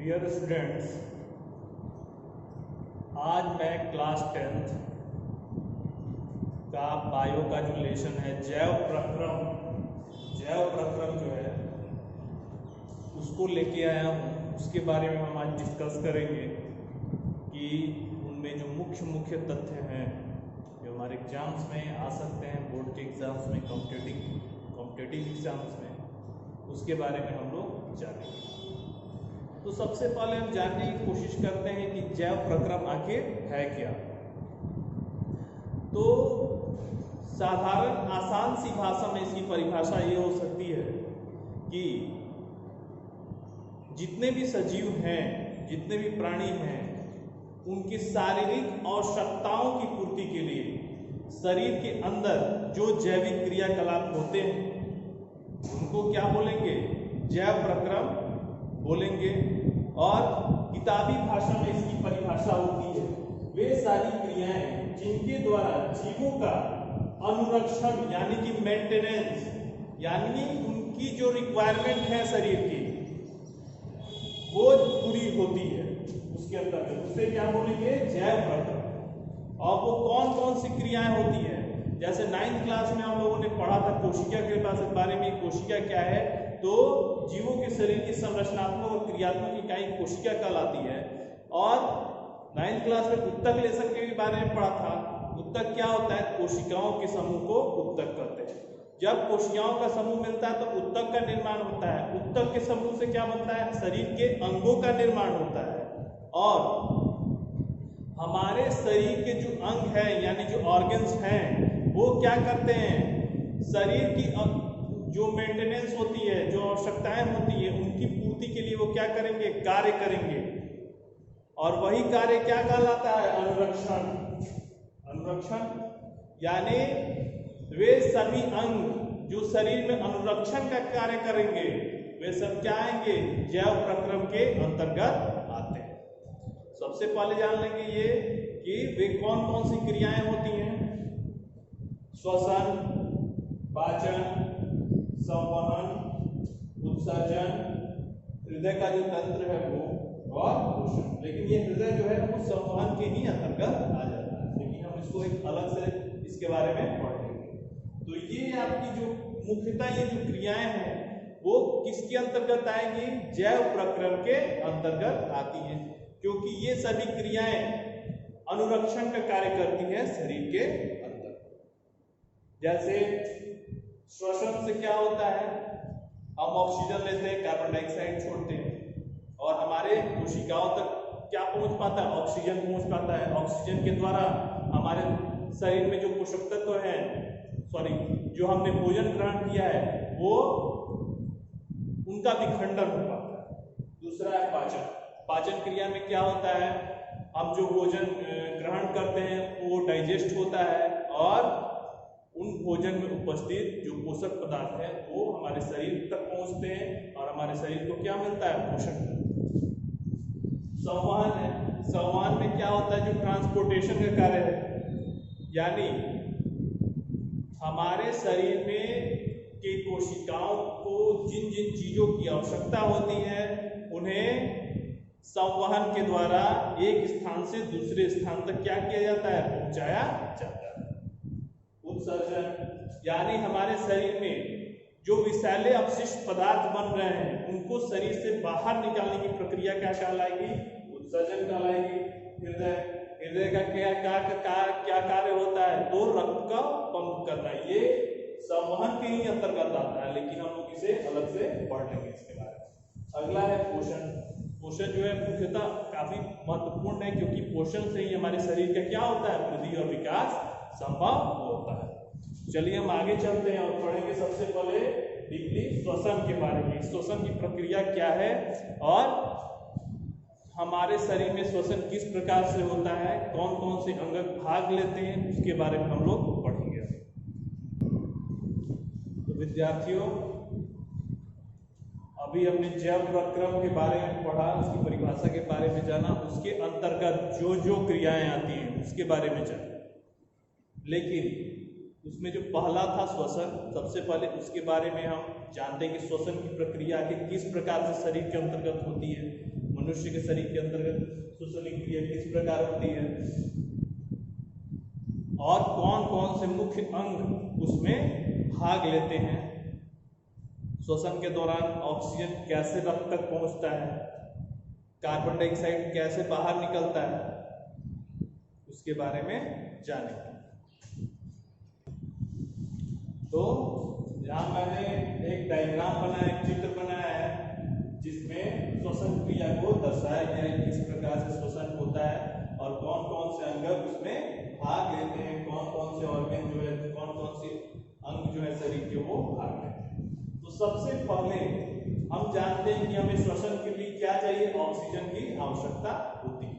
Dear students, आज मैं class 10th का बायो का जो लेसन है जैव प्रक्रम जो है उसको लेके आया हूँ। उसके बारे में हम आज डिस्कस करेंगे कि उनमें जो मुख्य तथ्य हैं जो हमारे एग्जाम्स में आ सकते हैं, बोर्ड के एग्जाम्स में, कॉम्पिटिटिव एग्जाम्स में, उसके बारे में हम लोग जानेंगे। तो सबसे पहले हम जानने की कोशिश करते हैं कि जैव प्रक्रम आखिर है क्या। तो साधारण आसान सी भाषा में इसकी परिभाषा ये हो सकती है कि जितने भी सजीव हैं, जितने भी प्राणी हैं, उनकी शारीरिक आवश्यकताओं की पूर्ति के लिए शरीर के अंदर जो जैविक क्रियाकलाप होते हैं उनको क्या बोलेंगे? जैव प्रक्रम बोलेंगे। और किताबी भाषा में इसकी परिभाषा होती है वे सारी क्रियाएं जिनके द्वारा जीवों का अनुरक्षण यानी कि मेंटेनेंस, यानी उनकी जो रिक्वायरमेंट है शरीर की वो पूरी होती है, उसके अंतर्गत उसे क्या बोलेंगे? जैव प्रक्रम। और वो कौन कौन सी क्रियाएं होती हैं? जैसे 9th क्लास में हम लोगों ने पढ़ा था कोशिका के बारे में। कोशिका क्या है? तो जीवों के शरीर की संरचनात्मक और क्रियात्मक इकाई कोशिका कहलाती है। और 9th क्लास में उत्तक लेसन के बारे में पढ़ा था। उत्तक क्या होता है? कोशिकाओं के समूह को उत्तक कहते हैं। जब कोशिकाओं का समूह मिलता है तो उत्तक का निर्माण होता है। उत्तक के समूह से क्या बनता है? शरीर के अंगों का निर्माण होता है। और हमारे शरीर के जो अंग हैं यानी जो ऑर्गन्स हैं वो क्या करते हैं? शरीर की जो मेंटेनेंस होती है, जो आवश्यकताएं होती है, उनकी पूर्ति के लिए वो क्या करेंगे? कार्य करेंगे। और वही कार्य क्या कहलाता है? अनुरक्षण यानी वे सभी अंग जो शरीर में अनुरक्षण का कार्य करेंगे वे सब क्या आएंगे? जैव प्रक्रम के अंतर्गत आते हैं। सबसे पहले जान लेंगे ये कि वे कौन कौन सी क्रियाएं होती हैं। श्वसन, पाचन, संवहन, उत्सर्जन, हृदय का जो तंत्र है वो, और पोषण। लेकिन ये हृदय जो है वो संवहन के ही अंतर्गत आ जाता है, लेकिन हम इसको एक अलग से इसके बारे में पढ़ेंगे। तो ये आपकी जो मुख्यतः ये जो क्रियाएं हैं वो किसके अंतर्गत आएंगी? जैव प्रक्रम के अंतर्गत आती हैं, क्योंकि ये सभी क्रियाएं अनुरक्षण का कार्य करती हैं शरीर के अंदर। जैसे श्वसन से क्या होता है? हम ऑक्सीजन लेते हैं, कार्बन डाइऑक्साइड छोड़ते हैं, और हमारे कोशिकाओं तक क्या पहुंच पाता है? ऑक्सीजन पहुंच पाता है। ऑक्सीजन के द्वारा हमारे शरीर में जो पोषक तत्व हैं, जो हमने भोजन ग्रहण किया है वो उनका विखंडन हो पाता है। दूसरा है पाचन। पाचन क्रिया में क्या होता है? हम जो भोजन ग्रहण करते हैं वो डाइजेस्ट होता है और उन भोजन में उपस्थित जो पोषक पदार्थ है वो हमारे शरीर तक पहुंचते हैं और हमारे शरीर को क्या मिलता है? पोषण। संवहन है। संवहन में क्या होता है? जो ट्रांसपोर्टेशन का कार्य है, यानी हमारे शरीर में के कोशिकाओं को जिन जिन चीजों की आवश्यकता होती है उन्हें संवहन के द्वारा एक स्थान से दूसरे स्थान तक क्या किया जाता है? पहुंचाया जाता है। उत्सर्जन यानी हमारे शरीर में जो विषैले अपशिष्ट पदार्थ बन रहे हैं उनको शरीर से बाहर निकालने की प्रक्रिया क्या कहलाएगी? उत्सर्जन कहलाएगी। हृदय का क्या कार्य होता है? तो रक्त का पंप करना। ये संवहन के ही अंतर्गत आता है, लेकिन हम लोग इसे अलग से पढ़ लेंगे इसके बारे में। अगला है पोषण। पोषण जो है मुख्यतः काफी महत्वपूर्ण है, क्योंकि पोषण से ही हमारे शरीर का क्या होता है? वृद्धि और विकास संभव होता है। चलिए हम आगे चलते हैं और पढ़ेंगे सबसे पहले डीपली श्वसन के बारे में। श्वसन की प्रक्रिया क्या है और हमारे शरीर में श्वसन किस प्रकार से होता है, कौन कौन से अंग भाग लेते हैं, उसके बारे में हम लोग पढ़ेंगे। तो विद्यार्थियों, अभी हमने जैव प्रक्रम के बारे में पढ़ा, उसकी परिभाषा के बारे में जाना, उसके अंतर्गत जो जो क्रियाएं आती हैं उसके बारे में जाना। लेकिन उसमें जो पहला था श्वसन, सबसे पहले उसके बारे में हम जानते हैं कि श्वसन की प्रक्रिया के किस प्रकार से शरीर के अंतर्गत होती है। मनुष्य के शरीर के अंतर्गत श्वसन क्रिया किस प्रकार होती है और कौन कौन से मुख्य अंग उसमें भाग लेते हैं, श्वसन के दौरान ऑक्सीजन कैसे रक्त तक पहुंचता है, कार्बन डाइऑक्साइड कैसे बाहर निकलता है, उसके बारे में जानेंगे। तो यहां मैंने एक डायग्राम बनाया, एक चित्र बनाया है जिसमें श्वसन क्रिया को दर्शाया गया है, किस प्रकार से श्वसन होता है और कौन कौन से अंग उसमें भाग लेते हैं, कौन कौन से ऑर्गन जो है, कौन कौन से अंग जो है शरीर के वो भाग लेते हैं। तो सबसे पहले हम जानते हैं कि हमें श्वसन के लिए क्या चाहिए, ऑक्सीजन की आवश्यकता होती है।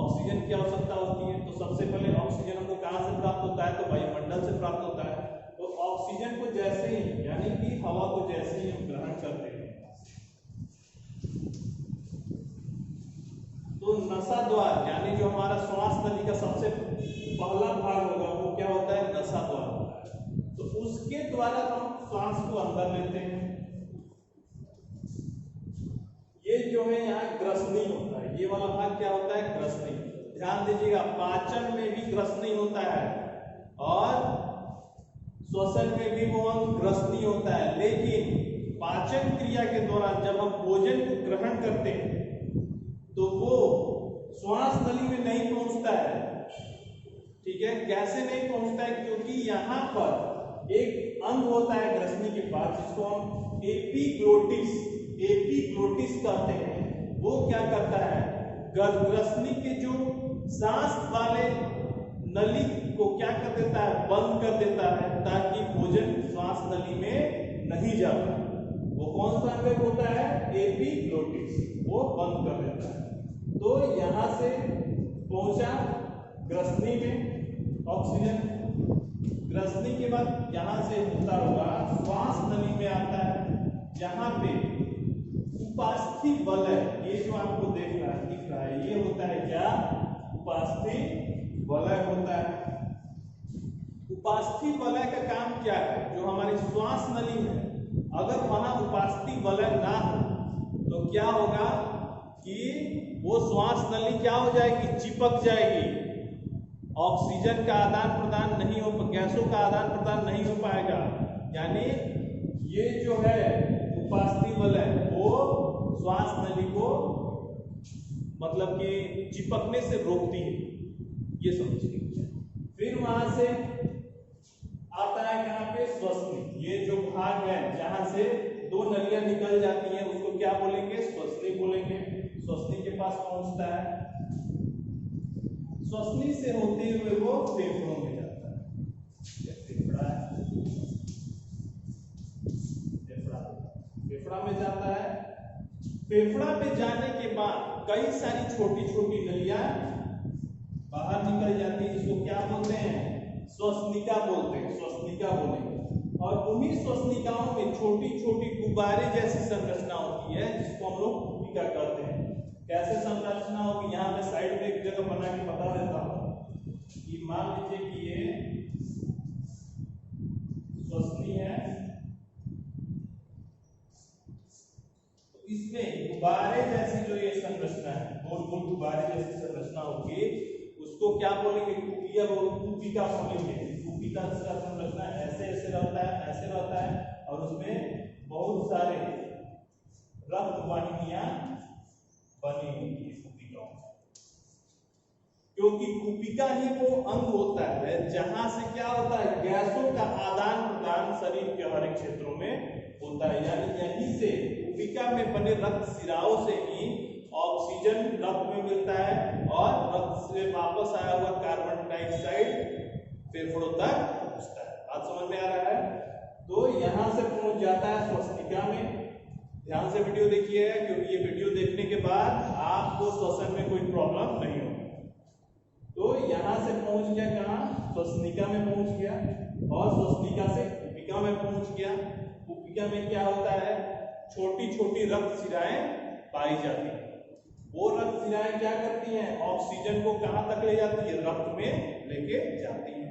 ऑक्सीजन की आवश्यकता होती है तो सबसे पहले ऑक्सीजन हमको कहां से प्राप्त होता है, तो वायुमंडल से प्राप्त होता है। तो ऑक्सीजन को जैसे ही यानी कि हवा को जैसे ही हम ग्रहण करते हैं तो नसा द्वार यानी जो हमारा श्वास नली का सबसे पहला भाग होगा वो क्या होता है, नसा द्वार होता है। तो उसके द्वारा हम श्वास को अंदर लेते हैं। ये जो है यहाँ ग्रसनी होता है, ये वाला भाग क्या होता है, ग्रसनी। ध्यान दीजिएगा, पाचन में भी ग्रसनी होता है और श्वसन में भी वो अंग ग्रसनी होता है, लेकिन पाचन क्रिया के दौरान जब हम भोजन को ग्रहण करते हैं तो वो श्वास नली में नहीं पहुंचता है। ठीक है, कैसे नहीं पहुंचता है, क्योंकि यहाँ पर एक अंग होता है ग्रसनी के पास जिसको हम एपिग्लोटिस कहते हैं। वो क्या करता है, ग्रसनी के जो सांस वाले नली को क्या कर देता है, बंद कर देता है ताकि भोजन श्वास नली में नहीं जा पाए। वो कौन सा अंग होता है, एपिग्लोटिस, वो बंद कर देता है। तो यहां से पहुंचा ग्रसनी में ऑक्सीजन, ग्रसनी के बाद यहां से होता हुआ श्वास नली में आता है, जहां पे उपास्थि वलय, ये जो आपको दिख रहा है ये होता है क्या, उपास्थि वलय होता है। उपास्थि वलय का काम क्या है, जो हमारी श्वास नली है अगर वहां उपास्थि वलय ना हो तो क्या होगा कि वो श्वास नली क्या हो जाएगी, चिपक जाएगी, ऑक्सीजन का आदान प्रदान नहीं हो, गैसों का आदान प्रदान नहीं हो पाएगा। यानी ये जो है उपास्थि वलय वो श्वास नली को मतलब कि चिपकने से रोकती है, ये समझिए। फिर वहां से आता है कहां पे, श्वसनी। ये जो भाग है जहां से दो नलियां निकल जाती हैं उसको क्या बोलेंगे, श्वसनी बोलेंगे। श्वसनी के पास पहुंचता है, श्वसनी से होते हुए वो फेफड़ों में जाता है। फेफड़ा है, फेफड़ा में जाता है। फेफड़ा में जाने के बाद कई सारी छोटी छोटी नलियां बाहर निकल जाती है, जिसको क्या बोलते हैं, श्वसनिका बोलते हैं, श्वसनिका बोलेंगे। और उन्हीं श्वसनिकाओं में छोटी छोटी गुब्बारे जैसी संरचना होती है जिसको हम लोग कुपिका कहते हैं। कैसे संरचना होगी, यहाँ पे साइड में एक जगह बना के बता देता हूं कि मान लीजिए कि ये श्वसनी है, तो इसमें गुब्बारे जैसी जो ये संरचना है, गोल गोल गुब्बारे जैसी संरचना होगी, उसको क्या बोलेंगे, कुपिका बोलेंगे। कुपिका का संरचना ऐसे ऐसे रहता है, ऐसे रहता है और उसमें बहुत सारे रक्त वाहिनियां बनी होती है कुपिकाओं में, क्योंकि कुपिका ही वो अंग होता है जहां से क्या होता है, गैसों का आदान प्रदान शरीर के हर एक क्षेत्रों में होता है। यानी यहीं से कुपिका में बने रक्त सिराओं से ही ऑक्सीजन रक्त में मिलता है और रक्त से वापस आया हुआ कार्बन डाइऑक्साइड फेफड़ों तक पहुंचता है। बात समझ में आ रहा है? तो यहां से पहुंच जाता है श्वसनिका में। ध्यान से वीडियो देखिए, क्योंकि ये वीडियो देखने के बाद आपको श्वसन में कोई प्रॉब्लम नहीं होगी। तो यहां से पहुंच गया कहां, श्वसनिका में पहुंच गया और श्वसनिका से कुपिका में पहुंच गया। कुपिका में क्या होता है, छोटी छोटी रक्त सिराएं पाई जाती है। वो रक्त सिराएं क्या करती हैं, ऑक्सीजन को कहां तक ले जाती है, रक्त में लेके जाती हैं।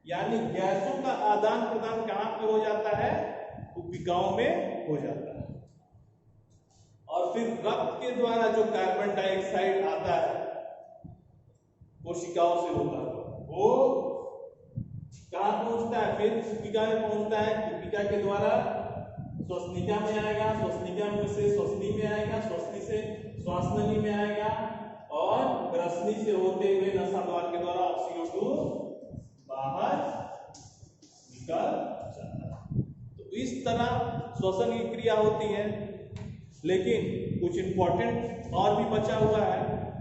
यानी गैसों का आदान प्रदान कहां पे हो जाता है, कुपिकाओं में हो जाता है। और फिर रक्त के द्वारा जो कार्बन डाइऑक्साइड आता है कोशिकाओं से होता है वो कहाँ पहुंचता है, फिर कुपिका में पहुंचता है, कुपिका के द्वारा श्वसनिका में आएगा, श्वसनिका में से श्वसनी में आएगा, श्वसनी से श्वास नली में आएगा और ग्रसनी से होते हुए नसा द्वार के द्वारा CO2 बाहर निकल जाता है। तो इस तरह श्वसन की क्रिया होती है। लेकिन कुछ इंपॉर्टेंट और भी बचा हुआ है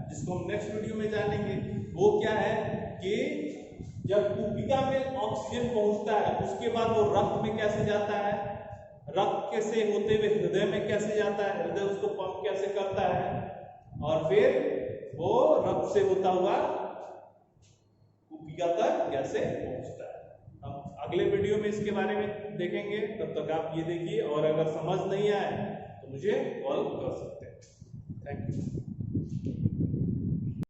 जिसको हम नेक्स्ट वीडियो में जानेंगे। वो क्या है कि जब कुपिका में ऑक्सीजन पहुंचता है उसके बाद वो रक्त में कैसे जाता है, रक्त के से होते हुए हृदय में कैसे जाता है, हृदय उसको पंप कैसे करता है और फिर वो रक्त से होता हुआ कुपिका तक कैसे पहुंचता है। हम अगले वीडियो में इसके बारे में देखेंगे। तब तक आप ये देखिए और अगर समझ नहीं आए तो मुझे कॉल कर सकते हैं।